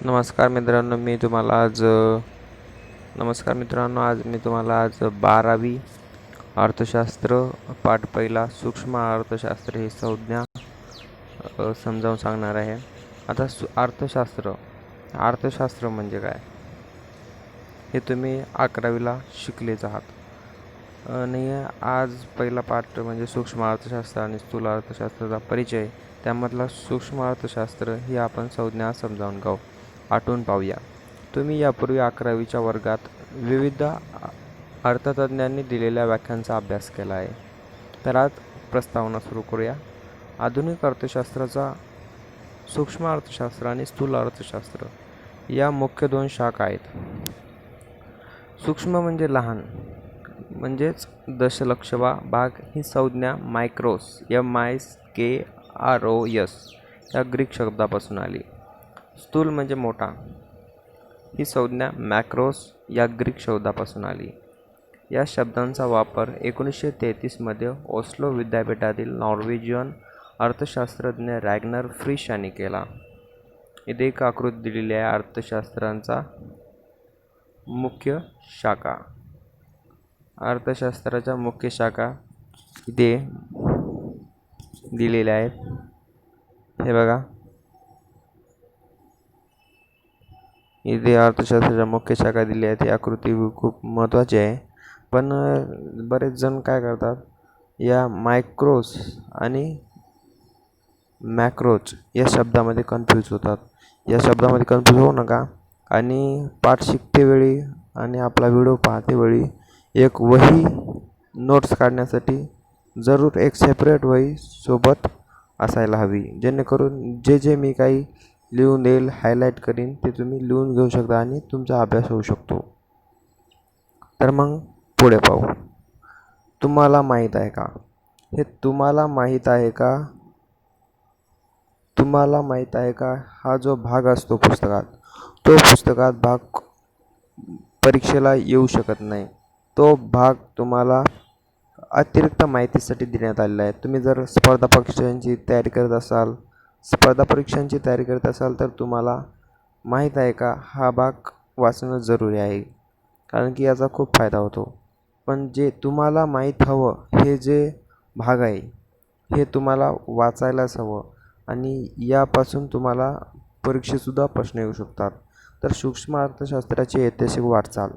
नमस्कार मित्रांनो, आज मी तुम्हाला 12वी अर्थशास्त्र पाठ पहिला सूक्ष्म अर्थशास्त्र ही संज्ञा समजावून सांगणार आहे. आता अर्थशास्त्र म्हणजे काय हे तुम्ही 11वीला शिकलेच आहात. आणि आज पहिला पाठ म्हणजे सूक्ष्म अर्थशास्त्र आणि स्थूल अर्थशास्त्राचा परिचय. त्यामधला सूक्ष्म अर्थशास्त्र ही आपण संज्ञा समजावून आठवून पाहूया. तुम्ही यापूर्वी 11वीच्या वर्गात विविध अर्थतज्ञांनी दिलेल्या व्याख्यांचा अभ्यास केला आहे. तर आज प्रस्तावना सुरू करूया. आधुनिक अर्थशास्त्राचा सूक्ष्म अर्थशास्त्र आणि स्थूल अर्थशास्त्र या मुख्य 2 शाखा आहेत. सूक्ष्म म्हणजे लहान, म्हणजेच दशलक्षवा भाग ही संज्ञा मायक्रोस MIKROS या ग्रीक शब्दापासून आली. स्थूल म्हणजे मोठा ही संज्ञा मॅक्रोस या ग्रीक शब्दापासून आली. या शब्दांचा वापर 1933मध्ये ओस्लो विद्यापीठातील नॉर्वेजियन अर्थशास्त्रज्ञ रॅग्नर फ्रिश यांनी केला. इथे एक आकृती दिलेली आहे अर्थशास्त्रांचा मुख्य शाखा. अर्थशास्त्राच्या मुख्य शाखा इथे दिलेल्या आहेत. हे बघा, इथे अर्थशास्त्राच्या मुख्य शाखा दिल्या आहेत. ही आकृती खूप महत्त्वाची आहे. पण बरेच जण काय करतात, या मायक्रोस आणि मॅक्रोज या शब्दामध्ये कन्फ्यूज होतात. या शब्दामध्ये कन्फ्यूज होऊ नका. आणि पाठ शिकतेवेळी आणि आपला व्हिडिओ पाहतेवेळी एक वही नोट्स काढण्यासाठी जरूर एक सेपरेट वही सोबत असायला हवी, जेणेकरून जे मी काही लिहून देईल, हायलाईट करीन, ते तुम्ही लिहून घेऊ शकता आणि तुमचा अभ्यास होऊ शकतो. तर मग पुढे पाहू. तुम्हाला माहीत आहे का? हे तुम्हाला माहीत आहे का? तुम्हाला माहीत आहे का हा जो भाग असतो पुस्तकात भाग परीक्षेला येऊ शकत नाही. तो भाग तुम्हाला अतिरिक्त माहितीसाठी देण्यात आलेला आहे. तुम्ही जर स्पर्धा परीक्षांची तयारी करत असाल तर तुम्हाला माहीत आहे का हा भाग वाचणं जरुरी आहे, कारण की याचा खूप फायदा होतो. पण जे तुम्हाला माहीत हवं हे जे भाग आहे हे तुम्हाला वाचायलाच हवं, आणि यापासून तुम्हाला परीक्षेतसुद्धा प्रश्न येऊ शकतात. तर सूक्ष्म अर्थशास्त्राची ऐतिहासिक वाटचाल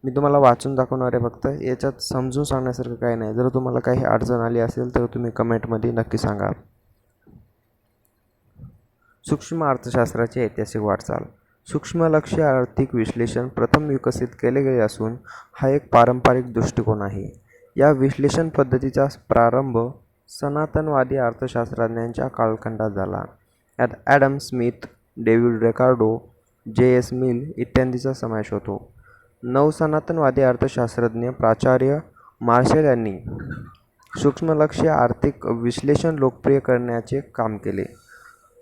मी तुम्हाला वाचून दाखवणार आहे. फक्त याच्यात समजून सांगण्यासारखं काही नाही. जर तुम्हाला काही अडचण आली असेल तर तुम्ही कमेंटमध्ये नक्की सांगा. सूक्ष्म अर्थशास्त्राची ऐतिहासिक वाटचाल. सूक्ष्मलक्ष्य आर्थिक विश्लेषण प्रथम विकसित केले गेले असून हा एक पारंपरिक दृष्टिकोन आहे. या विश्लेषण पद्धतीचा प्रारंभ सनातनवादी अर्थशास्त्रज्ञांच्या कालखंडात झाला. यात ॲडम स्मिथ, डेव्हिड रिकार्डो, JS मिल इत्यादींचा समावेश होतो. नवसनातनवादी अर्थशास्त्रज्ञ प्राचार्य मार्शल यांनी सूक्ष्मलक्ष्य आर्थिक विश्लेषण लोकप्रिय करण्याचे काम केले.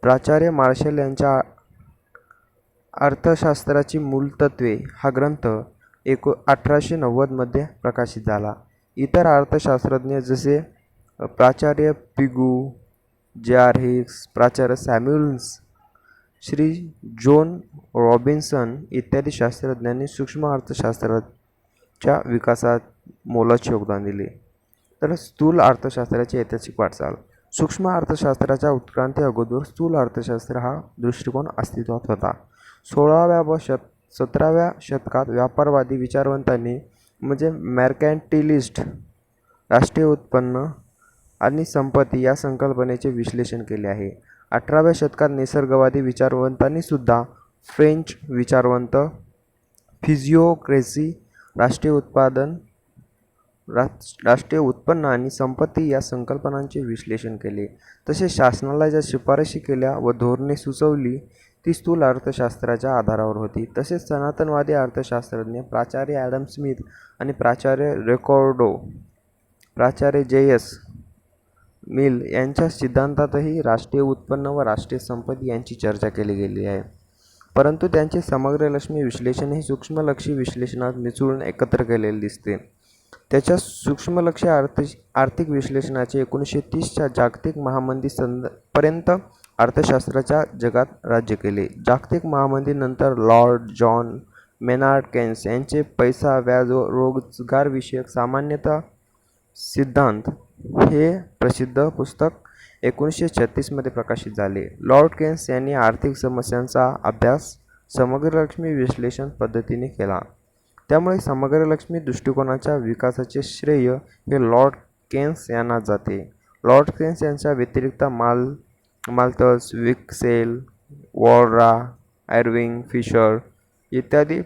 प्राचार्य मार्शल यांच्या अर्थशास्त्राची मूलतत्त्वे हा ग्रंथ 1890मध्ये प्रकाशित झाला. इतर अर्थशास्त्रज्ञ जसे प्राचार्य पिगू, JR हिक्स, प्राचार्य सॅम्युएल्स, श्री जॉन रॉबिन्सन इत्यादी शास्त्रज्ञांनी सूक्ष्म अर्थशास्त्राच्या विकासात मोलाचे योगदान दिले. तर स्थूल अर्थशास्त्राची ऐतिहासिक वाटचाल. सूक्ष्म अर्थशास्त्राच्या उत्क्रांती अगोदर स्थूल अर्थशास्त्र हा दृष्टिकोन अस्तित्वात होता. 16व्या व 17व्या शतकात व्यापारवादी विचारवंतांनी म्हणजे मर्कॅन्टिलिस्ट राष्ट्रीय उत्पन्न आणि संपत्ती या संकल्पनेचे विश्लेषण केले आहे. 18व्या शतकात निसर्गवादी विचारवंतांनी सुद्धा फ्रेंच विचारवंत फिजिओक्रेसी राष्ट्रीय उत्पन्न आणि संपत्ती या संकल्पनांचे विश्लेषण केले. तसेच शासनाला ज्या शिफारशी केल्या व धोरणे सुचवली ती स्थूल अर्थशास्त्राच्या आधारावर होती. तसेच सनातनवादी अर्थशास्त्रज्ञ प्राचार्य ॲडम स्मिथ आणि प्राचार्य रिकार्डो, प्राचार्य JS मिल यांच्या सिद्धांतातही राष्ट्रीय उत्पन्न व राष्ट्रीय संपत्ती यांची चर्चा केली गेली आहे. परंतु त्यांचे समग्रलक्ष्मी विश्लेषण हे सूक्ष्मलक्षी विश्लेषणात मिसळून एकत्र केलेले दिसते. त्याच्या सूक्ष्मलक्ष्य आर्थिक विश्लेषणाचे 1930च्या जागतिक महामंदी पर्यंत अर्थशास्त्राच्या जगात राज्य केले. जागतिक महामंदीनंतर लॉर्ड जॉन मेनार्ड केन्स यांचे पैसा, व्याज व रोजगारविषयक सामान्यतः सिद्धांत हे प्रसिद्ध पुस्तक 1936 प्रकाशित झाले. लॉर्ड केन्स यांनी आर्थिक समस्यांचा अभ्यास समग्र लक्ष्मी विश्लेषण पद्धतीने केला. त्यामुळे समग्र लक्ष्मी दृष्टिकोनाच्या विकासाचे श्रेय हे लॉर्ड केन्स यांना जाते. लॉर्ड केन्स यांच्या व्यतिरिक्त माल्थस, विक्सेल, वॉर्रा, एर्विंग फिशर इत्यादी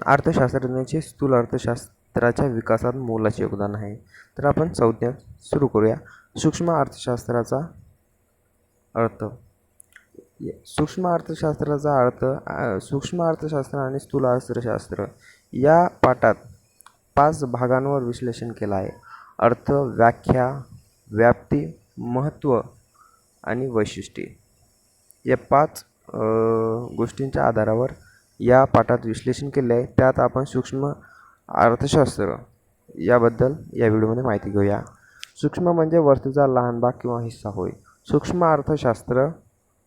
अर्थशास्त्रज्ञांचे स्थूल अर्थशास्त्राच्या विकासात मोलाचे योगदान आहे. तर आपण संज्ञा सुरू करूया. सूक्ष्म अर्थशास्त्राचा अर्थ. सूक्ष्म अर्थशास्त्र आणि स्थूल अर्थशास्त्र या पाठात 5 भागांवर विश्लेषण केलं आहे. अर्थ, व्याख्या, व्याप्ती, महत्त्व आणि वैशिष्ट्ये या 5 गोष्टींच्या आधारावर या पाठात विश्लेषण केले आहे. त्यात आपण सूक्ष्म अर्थशास्त्र याबद्दल या व्हिडिओमध्ये माहिती घेऊया. सूक्ष्म म्हणजे वस्तूचा लहान भाग किंवा हिस्सा होय. सूक्ष्म अर्थशास्त्र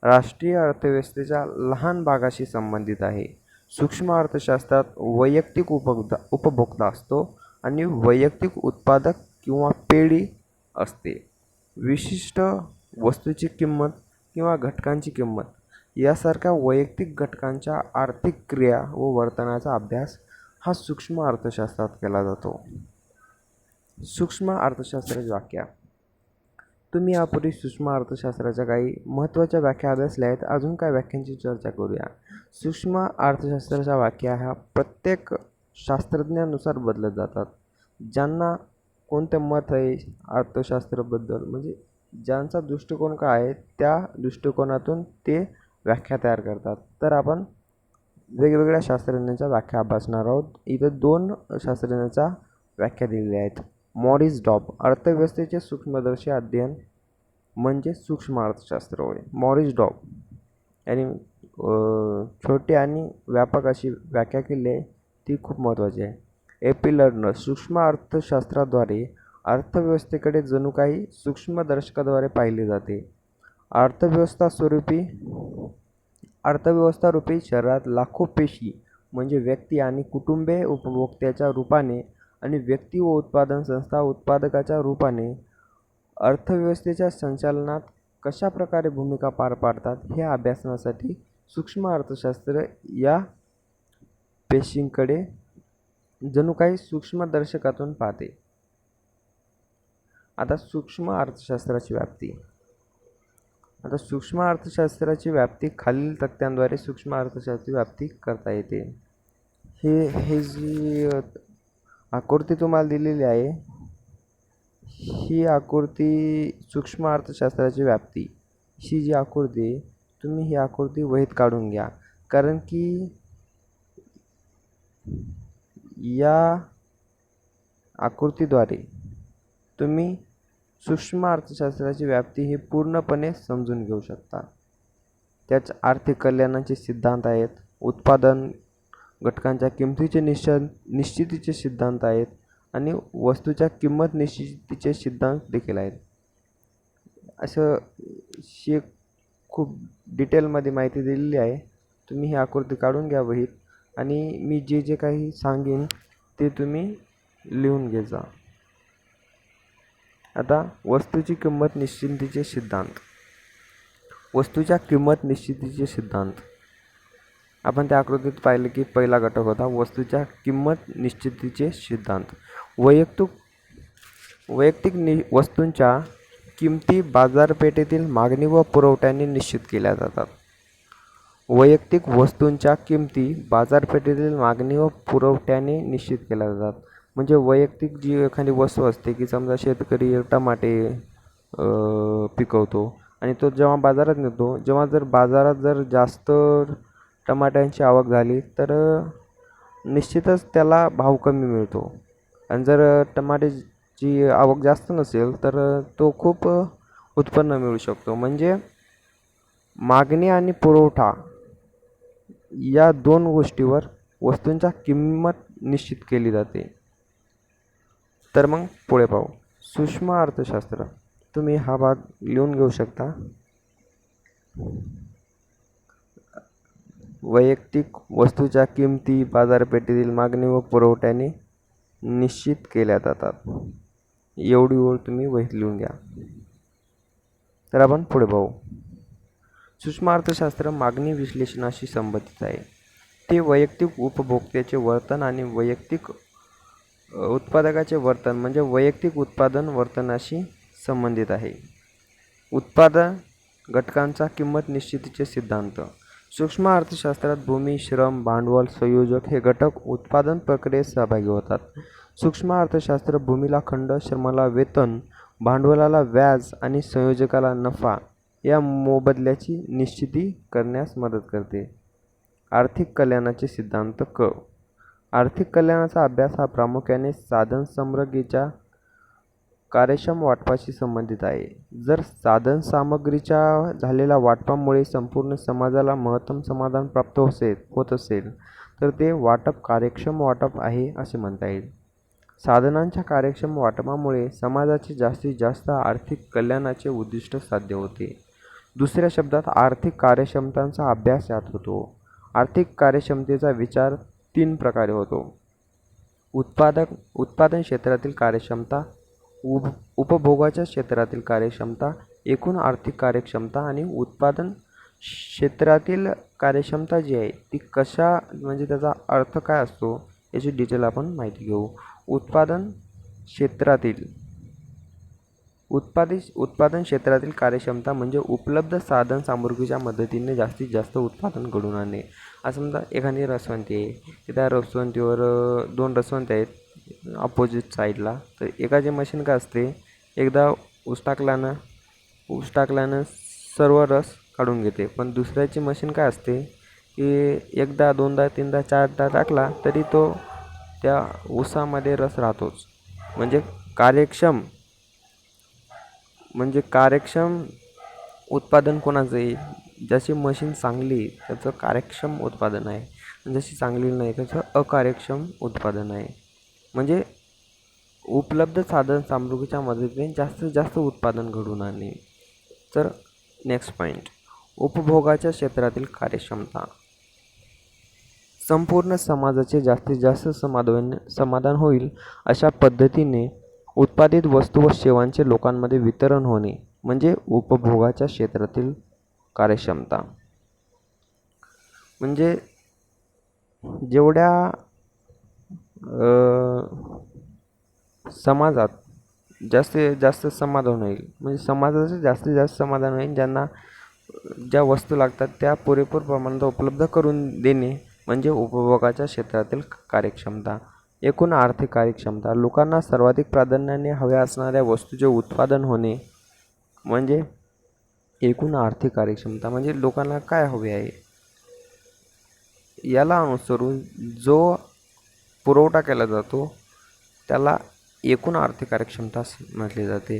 राष्ट्रीय अर्थव्यवस्थेच्या लहान भागाशी संबंधित आहे. सूक्ष्म अर्थशास्त्रात वैयक्तिक उपभोक्ता असतो आणि वैयक्तिक उत्पादक किंवा पेढी असते. विशिष्ट वस्तूची किंमत किंवा घटकांची किंमत यासारख्या वैयक्तिक घटकांच्या आर्थिक क्रिया व वर्तनाचा अभ्यास हा सूक्ष्म अर्थशास्त्रात केला जातो. सूक्ष्म अर्थशास्त्राची व्याख्या. तुम्ही यापूर्वी सूक्ष्म अर्थशास्त्राच्या काही महत्त्वाच्या व्याख्या अभ्यासल्या आहेत. अजून काही व्याख्यांची चर्चा करूया. सूक्ष्म अर्थशास्त्राच्या व्याख्या ह्या प्रत्येक शास्त्रज्ञानुसार बदलत जातात. ज्यांना कोणते मत आहे अर्थशास्त्राबद्दल, म्हणजे ज्यांचा दृष्टिकोन काय आहे त्या दृष्टिकोनातून ते व्याख्या तयार करतात. तर आपण वेगवेगळ्या शास्त्रज्ञांच्या व्याख्या अभ्यासणार आहोत. इथं 2 शास्त्रज्ञांच्या व्याख्या दिलेल्या आहेत. मॉरिस डॉब अर्थव्यवस्थेचे सूक्ष्मदर्शी अध्ययन म्हणजे सूक्ष्म अर्थशास्त्र होय. मॉरिस डॉब यांनी छोटी आणि व्यापक अशी व्याख्या केली आहे, ती खूप महत्त्वाची आहे. एपी लर्नर सूक्ष्म अर्थशास्त्राद्वारे अर्थव्यवस्थेकडे जणू काही सूक्ष्मदर्शकाद्वारे पाहिले जाते. अर्थव्यवस्था रूपी शरीरात लाखो पेशी म्हणजे व्यक्ती आणि कुटुंबे उपभोक्त्याच्या रूपाने आणि व्यक्ती व उत्पादन संस्था उत्पादकाच्या रूपाने अर्थव्यवस्थेच्या संचालनात कशा प्रकारे भूमिका पार पाडतात हे अभ्यासण्यासाठी सूक्ष्म अर्थशास्त्र या पेशींकडे जणू काही सूक्ष्मदर्शकातून पाहते. आता सूक्ष्म अर्थशास्त्राची व्याप्ती खालील तक्त्यांद्वारे सूक्ष्म अर्थशास्त्राची व्याप्ती करता येते. हे जी आकृती तुम्हाला दिलेली आहे, ही आकृती सूक्ष्म अर्थशास्त्राची व्याप्ती ही जी आकृती आहे, तुम्ही ही आकृती वहीत काढून घ्या. कारण की या आकृतीद्वारे तुम्ही सूक्ष्म अर्थशास्त्राची व्याप्ती ही पूर्णपणे समजून घेऊ शकता. त्याच आर्थिक कल्याणाचे सिद्धांत आहेत, उत्पादन घटकांच्या किमतीचे निश्चितीचे सिद्धांत आहेत आणि वस्तूच्या किंमत निश्चितीचे सिद्धांत देखील आहेत. असं ही खूप डिटेलमध्ये माहिती दिलेली आहे. तुम्ही ही आकृती काढून घ्या वहीत आणि मी जे काही सांगेन ते तुम्ही लिहून घे जा. आता वस्तूची किंमत निश्चितीचे सिद्धांत. वस्तूच्या किंमत निश्चितीचे सिद्धांत आपण त्या आकृतीत पाहिलं की पहिला घटक होता वस्तूच्या किंमत निश्चितीचे सिद्धांत. वैयक्तिक वस्तूंच्या किमती बाजारपेठेतील मागणी व पुरवठ्याने निश्चित केल्या जातात. वैयक्तिक वस्तूंच्या किमती बाजारपेठेतील मागणी व पुरवठ्याने निश्चित केल्या जातात. म्हणजे वैयक्तिक जी एखादी वस्तू असते की समजा शेतकरी टमाटे पिकवतो आणि तो जेव्हा बाजारात नेतो, जर बाजारात जास्त टमाट्यांची आवक झाली तर निश्चितच त्याला भाव कमी मिळतो. आणि जर टमाट्याची आवक जास्त नसेल तर तो खूप उत्पन्न मिळू शकतो. म्हणजे मागणी आणि पुरवठा या 2 गोष्टीवर वस्तूंच्या किंमत निश्चित केली जाते. तर मग पुढे पाहू सूक्ष्म अर्थशास्त्र. तुम्ही हा भाग लिहून घेऊ शकता. वैयक्तिक वस्तूच्या किमती बाजारपेठेतील मागणी व पुरवठ्याने निश्चित केल्या जातात. एवढी ओळ तुम्ही वहीत लिहून घ्या. तर आपण पुढे पाहू. सूक्ष्म अर्थशास्त्र मागणी विश्लेषणाशी संबंधित आहे. ते वैयक्तिक उपभोक्त्याचे वर्तन आणि वैयक्तिक उत्पादकाचे वर्तन म्हणजे वैयक्तिक उत्पादन वर्तनाशी संबंधित आहे. उत्पादन घटकांचा किंमत निश्चितीचे सिद्धांत. सूक्ष्म अर्थशास्त्रात भूमी, श्रम, भांडवल, संयोजक हे घटक उत्पादन प्रक्रियेत सहभागी होतात. सूक्ष्म अर्थशास्त्र भूमीला खंड, श्रमाला वेतन, भांडवलाला व्याज आणि संयोजकाला नफा या मोबदल्याची निश्चिती करण्यास मदत करते. आर्थिक कल्याणाचे सिद्धांत क. आर्थिक कल्याणाचा अभ्यास हा प्रामुख्याने साधनसामग्रीच्या कार्यक्षम वाटपाशी संबंधित आहे. जर साधनसामग्रीच्या झालेल्या वाटपामुळे संपूर्ण समाजाला महत्तम समाधान प्राप्त होत असेल तर ते वाटप कार्यक्षम वाटप आहे असे म्हणता येईल. साधनांच्या कार्यक्षम वाटपामुळे समाजाचे जास्तीत जास्त आर्थिक कल्याणाचे उद्दिष्ट साध्य होते. दुसऱ्या शब्दात आर्थिक कार्यक्षमतांचा अभ्यास यात होतो. आर्थिक कार्यक्षमतेचा विचार 3 प्रकारे होतो. उत्पादन क्षेत्रातील कार्यक्षमता, उपभोगाच्या क्षेत्रातील कार्यक्षमता, एकूण आर्थिक कार्यक्षमता आणि उत्पादन क्षेत्रातील कार्यक्षमता जी आहे ती कशा म्हणजे त्याचा अर्थ काय असतो याची डिटेल आपण माहिती घेऊ. उत्पादन क्षेत्रातील कार्यक्षमता म्हणजे उपलब्ध साधन सामुग्रीच्या मदतीने जास्तीत जास्त उत्पादन घडवून आणणे. असं समजा एखादी रसवंती आहे, त्या रसवंतीवर 2 रसवंती आहेत अपोजिट साईडला. तर एकाचे मशीन काय असते, एकदा ऊस टाकल्यानं सर्व रस काढून घेते. पण दुसऱ्याची मशीन काय असते की एकदा, दोनदा, तीनदा, चारदा टाकला तरी तो त्या ऊसामध्ये रस राहतोच. म्हणजे कार्यक्षम उत्पादन कोणाचं आहे, ज्याची मशीन चांगली त्याचं कार्यक्षम उत्पादन आहे, ज्याची चांगली नाही त्याचं अकार्यक्षम उत्पादन आहे. म्हणजे उपलब्ध साधन सामग्रीच्या मदतीने जास्तीत जास्त उत्पादन घडवून आणणे. तर नेक्स्ट पॉईंट, उपभोगाच्या क्षेत्रातील कार्यक्षमता. संपूर्ण समाजाचे जास्तीत जास्त समाधान होईल अशा पद्धतीने उत्पादित वस्तू व सेवांचे लोकांमध्ये वितरण होणे म्हणजे उपभोगाच्या क्षेत्रातील कार्यक्षमता. म्हणजे जेवढ्या समाजात जास्तीत जास्त समाधान होईल, म्हणजे समाजाचं जास्तीत जास्त समाधान होईल, ज्यांना ज्या वस्तू लागतात त्या पुरेपूर प्रमाणात उपलब्ध करून देणे म्हणजे उपभोगाच्या क्षेत्रातील कार्यक्षमता. एकूण आर्थिक कार्यक्षमता. लोकांना सर्वाधिक प्राधान्याने हव्या असणाऱ्या वस्तूचे उत्पादन होणे म्हणजे एकूण आर्थिक कार्यक्षमता. म्हणजे लोकांना काय हवे आहे याला अनुसरून जो पुरवठा केला जातो त्याला एकूण आर्थिक कार्यक्षमता म्हटले जाते.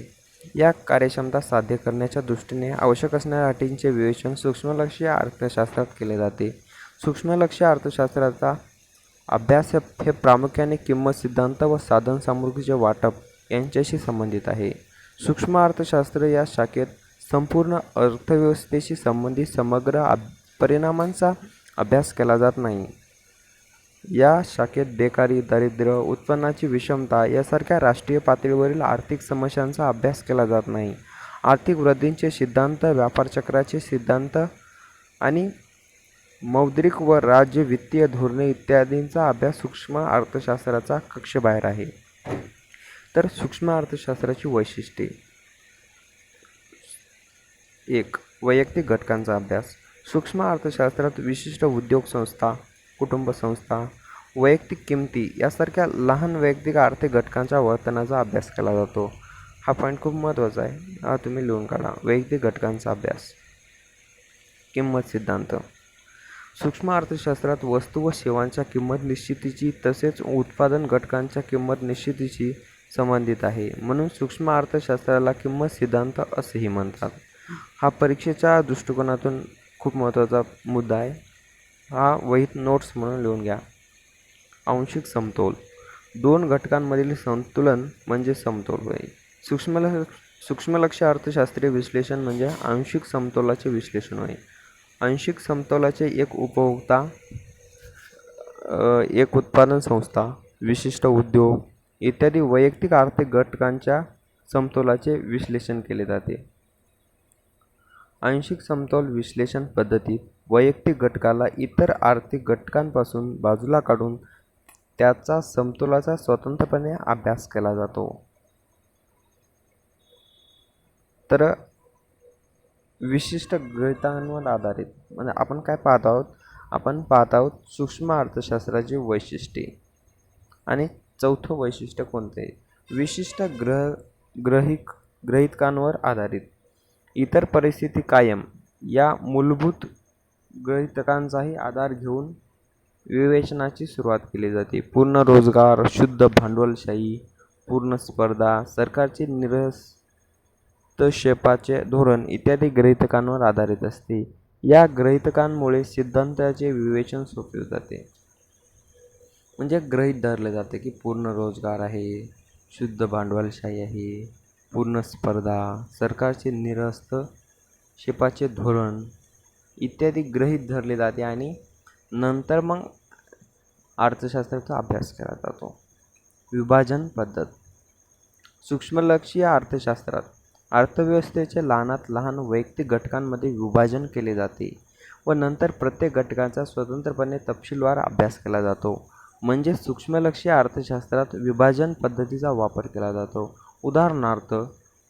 या कार्यक्षमता साध्य करण्याच्या दृष्टीने आवश्यक असणाऱ्या अटींचे विवेचन सूक्ष्मलक्षी अर्थशास्त्रात केले जाते. सूक्ष्मलक्षी अर्थशास्त्राचा अभ्यास हे प्रामुख्याने किंमत सिद्धांत व साधन सामुग्रीचे वाटप यांच्याशी संबंधित आहे. सूक्ष्म अर्थशास्त्र या शाखेत संपूर्ण अर्थव्यवस्थेशी संबंधित समग्र परिणामांचा अभ्यास केला जात नाही. या शाखेत बेकारी, दारिद्र्य, उत्पन्नाची विषमता यासारख्या राष्ट्रीय पातळीवरील आर्थिक समस्यांचा अभ्यास केला जात नाही. आर्थिक वृद्धीचे सिद्धांत, व्यापारचक्राचे सिद्धांत आणि मौद्रिक व राज्य वित्तीय धोरणे इत्यादींचा अभ्यास सूक्ष्म अर्थशास्त्राचा कक्षेबाहेर आहे. तर सूक्ष्म अर्थशास्त्राची वैशिष्ट्ये. 1. वैयक्तिक घटकांचा अभ्यास. सूक्ष्म अर्थशास्त्रात विशिष्ट उद्योग संस्था, कुटुंब संस्था, वैयक्तिक किमती यासारख्या लहान वैयक्तिक आर्थिक घटकांच्या वर्तनाचा अभ्यास केला जातो. हा पॉईंट खूप महत्त्वाचा आहे, हा तुम्ही लिहून काढा. वैयक्तिक घटकांचा अभ्यास. किंमत सिद्धांत. सूक्ष्म अर्थशास्त्रात वस्तू व सेवांच्या किंमत निश्चितीची तसेच उत्पादन घटकांच्या किंमत निश्चितीशी संबंधित आहे. म्हणून सूक्ष्म अर्थशास्त्राला किंमत सिद्धांत असेही म्हणतात. हा परीक्षेच्या दृष्टिकोनातून खूप महत्त्वाचा मुद्दा आहे. हा वहीत नोट्स म्हणून लिहून घ्या. आंशिक समतोल. 2 घटकांमधील संतुलन म्हणजे समतोल होय. सूक्ष्मलक्ष्य अर्थशास्त्रीय विश्लेषण म्हणजे आंशिक समतोलाचे विश्लेषण होय. आंशिक समतोलाचे एक उपभोक्ता, एक उत्पादन संस्था, विशिष्ट उद्योग इत्यादी वैयक्तिक आर्थिक घटकांच्या समतोलाचे विश्लेषण केले जाते. आंशिक समतोल विश्लेषण पद्धतीत वैयक्तिक घटकाला इतर आर्थिक घटकांपासून बाजूला काढून त्याचा समतोलाचा स्वतंत्रपणे अभ्यास केला जातो. तर विशिष्ट गृहीतकांवर आधारित म्हणजे आपण काय पाहत आहोत, आपण पाहत आहोत सूक्ष्म अर्थशास्त्राची वैशिष्ट्ये. आणि चौथं वैशिष्ट्य कोणते आहे? विशिष्ट गृहीतकांवर आधारित. इतर परिस्थिती कायम या मूलभूत गृहीतकांचाही आधार घेऊन विवेचनाची सुरुवात केली जाते. पूर्ण रोजगार, शुद्ध भांडवलशाही, पूर्ण स्पर्धा, सरकारचे हस्तक्षेपाचे धोरण इत्यादी गृहीतकांवर आधारित असते. या गृहीतकांमुळे सिद्धांताचे विवेचन सोपे जाते. म्हणजे गृहीत धरले जाते की पूर्ण रोजगार आहे, शुद्ध भांडवलशाही आहे, पूर्ण स्पर्धा, सरकारचे हस्तक्षेपाचे धोरण इत्यादी गृहीत धरले जाते आणि नंतर मग अर्थशास्त्राचा अभ्यास केला जातो. विभाजन पद्धत. सूक्ष्मलक्षीय अर्थशास्त्रात अर्थव्यवस्थेचे लहानात लहान वैयक्तिक घटकांमध्ये विभाजन केले जाते व नंतर प्रत्येक घटकाचा स्वतंत्रपणे तपशीलवार अभ्यास केला जातो. म्हणजे सूक्ष्मलक्षीय अर्थशास्त्रात विभाजन पद्धतीचा वापर केला जातो. उदाहरणार्थ,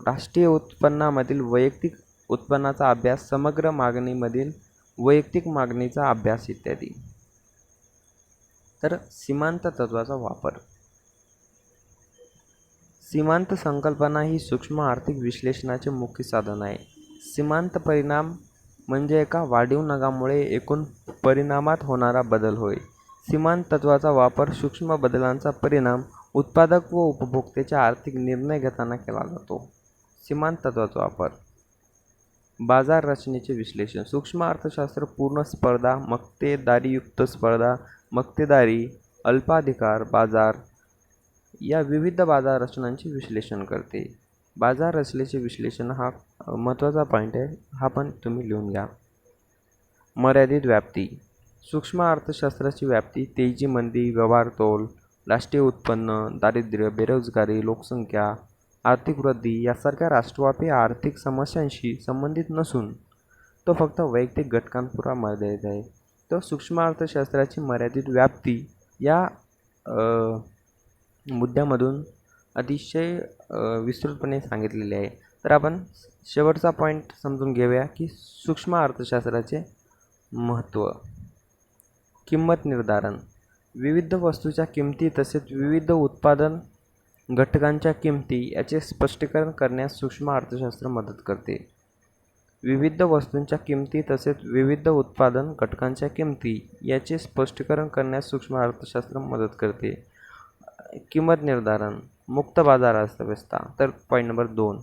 राष्ट्रीय उत्पन्नामधील वैयक्तिक उत्पन्नाचा अभ्यास, समग्र मागणीमधील वैयक्तिक मागणीचा अभ्यास इत्यादी. तर सीमांत तत्त्वाचा वापर. सीमांत संकल्पना ही सूक्ष्म आर्थिक विश्लेषणाचे मुख्य साधन आहे. सीमांत परिणाम म्हणजे एका वाढीव नगामुळे एकूण परिणामात होणारा बदल होय. सीमांत तत्त्वाचा वापर सूक्ष्म बदलांचा परिणाम उत्पादक व उपभोक्त्याचे आर्थिक निर्णय घेताना केला जातो. सीमांत तत्त्वाचा वापर. बाजार रचनेचे विश्लेषण. सूक्ष्म अर्थशास्त्र पूर्ण स्पर्धा, मक्तेदारीयुक्त स्पर्धा, मक्तेदारी, अल्पाधिकार बाजार या विविध बाजार रचनांचे विश्लेषण करते. बाजार रचनेचे विश्लेषण हा महत्त्वाचा पॉईंट आहे, हा पण तुम्ही लिहून घ्या. मर्यादित व्याप्ती. सूक्ष्म अर्थशास्त्राची व्याप्ती तेजी, मंदी, व्यवहार तोल, राष्ट्रीय उत्पन्न, दारिद्र्य, बेरोजगारी, लोकसंख्या, आर्थिक वृद्धी यासारख्या राष्ट्रव्यापी आर्थिक समस्यांशी संबंधित नसून तो फक्त वैयक्तिक घटकांपुरा मर्यादित आहे. तर सूक्ष्म अर्थशास्त्राची मर्यादित व्याप्ती या मुद्द्यामधून अतिशय विस्तृतपणे सांगितलेले आहे. तर आपण शेवटचा पॉईंट समजून घेऊया की सूक्ष्म अर्थशास्त्राचे महत्त्व. किंमत निर्धारण. विविध वस्तूच्या किमती तसेच विविध उत्पादन घटकांच्या किमती याचे स्पष्टीकरण करण्यास सूक्ष्म अर्थशास्त्र मदत करते. विविध वस्तूंच्या किमती तसेच विविध उत्पादन घटकांच्या किमती याचे स्पष्टीकरण करण्यास सूक्ष्म अर्थशास्त्र मदत करते. किंमत निर्धारण. मुक्त बाजार अर्थव्यवस्था. तर पॉईंट नंबर 2,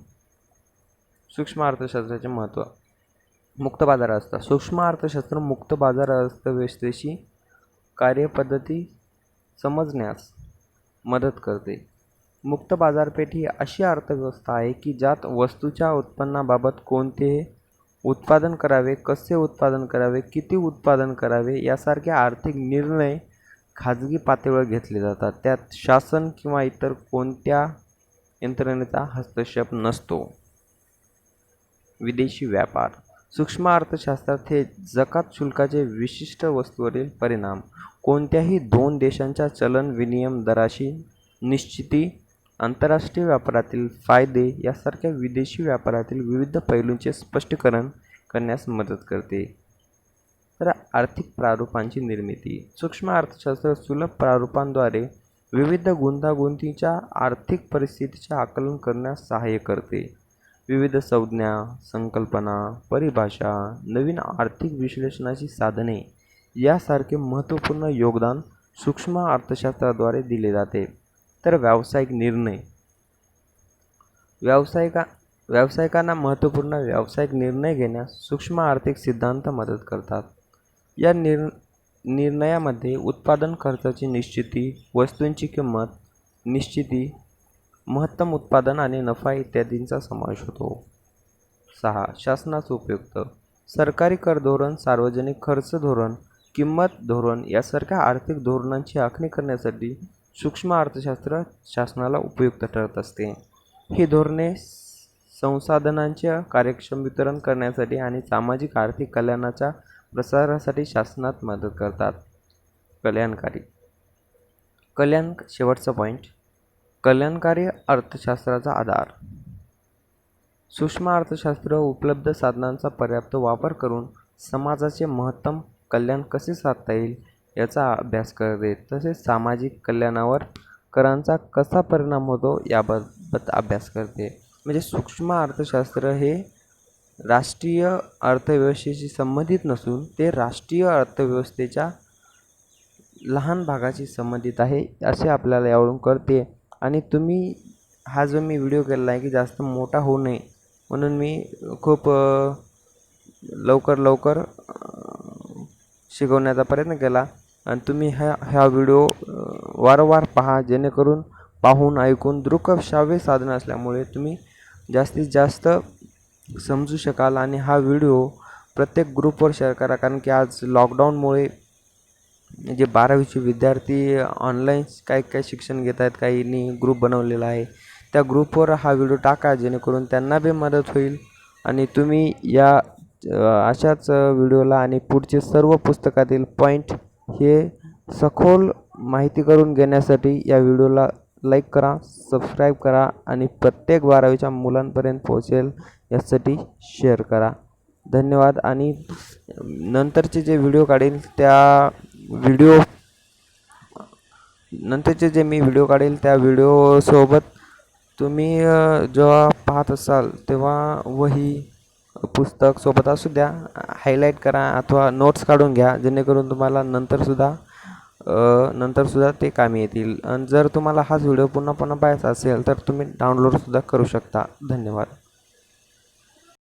सूक्ष्म अर्थशास्त्राचे महत्त्व. मुक्त बाजार अवस्था. सूक्ष्म अर्थशास्त्र मुक्त बाजार अर्थव्यवस्थेची कार्यपद्धती समजण्यास मदत करते. मुक्त बाजारपेठ ही अशी अर्थव्यवस्था आहे की ज्यात वस्तूच्या उत्पन्नाबाबत कोणते उत्पादन करावे, कसे उत्पादन करावे, किती उत्पादन करावे यासारखे आर्थिक निर्णय खाजगी पातळीवर घेतले जातात. त्यात शासन किंवा इतर कोणत्या यंत्रणेचा हस्तक्षेप नसतो. विदेशी व्यापार. सूक्ष्म अर्थशास्त्रात हे जकात शुल्काचे विशिष्ट वस्तूवरील परिणाम, कोणत्याही दोन देशांच्या चलन विनिमय दराशी निश्चिती, आंतरराष्ट्रीय व्यापारातील फायदे यासारख्या विदेशी व्यापारातील विविध पैलूंचे स्पष्टीकरण करण्यास मदत करते. तर आर्थिक प्रारूपांची निर्मिती. सूक्ष्म अर्थशास्त्र सुलभ प्रारूपांद्वारे विविध गुंतागुंतीच्या आर्थिक परिस्थितीचे आकलन करण्यास सहाय्य करते. विविध संज्ञा, संकल्पना, परिभाषा, नवीन आर्थिक विश्लेषणाची साधने यासारखे महत्त्वपूर्ण योगदान सूक्ष्म अर्थशास्त्राद्वारे दिले जाते. तर व्यावसायिक निर्णय. व्यावसायिकांना महत्त्वपूर्ण व्यावसायिक निर्णय घेण्यास सूक्ष्म आर्थिक सिद्धांत मदत करतात. या निर्णयामध्ये उत्पादन खर्चाची निश्चिती, वस्तूंची किंमत निश्चिती, महत्तम उत्पादन आणि नफा इत्यादींचा समावेश होतो. 6. शासनाचं उपयुक्त. सरकारी कर धोरण, सार्वजनिक खर्च धोरण, किंमत धोरण यासारख्या आर्थिक धोरणांची आखणी करण्यासाठी सूक्ष्म अर्थशास्त्र शासनाला उपयुक्त ठरत असते. ही धोरणे संसाधनांचे कार्यक्षम वितरण करण्यासाठी आणि सामाजिक आर्थिक कल्याणाच्या प्रसारासाठी शासनात मदत करतात. कल्याणकारी. शेवटचा पॉईंट. कल्याणकारी अर्थशास्त्राचा आधार. सूक्ष्म अर्थशास्त्र उपलब्ध साधनांचा पर्याप्त वापर करून समाजाचे महत्तम कल्याण कसे साधता येईल याचा अभ्यास करते. तसेच सामाजिक कल्याणावर करांचा कसा परिणाम होतो याबाबत अभ्यास करते. म्हणजे सूक्ष्म अर्थशास्त्र हे राष्ट्रीय अर्थव्यवस्थेशी संबंधित नसून ते राष्ट्रीय अर्थव्यवस्थेच्या लहान भागाशी संबंधित आहे असे आपल्याला यावरून कळते. आणि तुम्ही हा जो मी व्हिडिओ केलेला आहे की जास्त मोठा होऊ नये म्हणून मी खूप लवकर शिकवण्याचा प्रयत्न केला. आणि तुम्ही ह्या व्हिडिओ वारंवार पहा, जेणेकरून पाहून ऐकून दृकश्राव्य साधन असल्यामुळे तुम्ही जास्तीत जास्त समजू शकाल. आणि हा व्हिडिओ प्रत्येक ग्रुपवर शेअर करा, कारण की आज लॉकडाऊनमुळे जे 12वीचे विद्यार्थी ऑनलाईन काय शिक्षण घेत आहेत, काहींनी ग्रुप बनवलेला आहे, त्या ग्रुपवर हा व्हिडिओ टाका, जेणेकरून त्यांना बी मदत होईल. आणि तुम्ही या अशाच व्हिडिओला आणि पुढचे सर्व पुस्तकातील पॉईंट हे सखोल माहिती करून घेण्यासाठी या व्हिडिओला लाईक करा, सबस्क्राईब करा आणि प्रत्येक 12वीच्या मुलांपर्यंत पोहोचेल यासाठी शेअर करा. धन्यवाद. आणि नंतरचे जे मी व्हिडिओ काढेल त्या व्हिडिओसोबत तुम्ही जेव्हा पाहत असाल तेव्हा वही पुस्तक सोबत असू द्या, हायलाईट करा अथवा नोट्स काढून घ्या, जेणेकरून तुम्हाला नंतरसुद्धा ते कामी येतील. आणि जर तुम्हाला हाच व्हिडिओ पुन्हा पाहायचा असेल तर तुम्ही डाउनलोडसुद्धा करू शकता. धन्यवाद.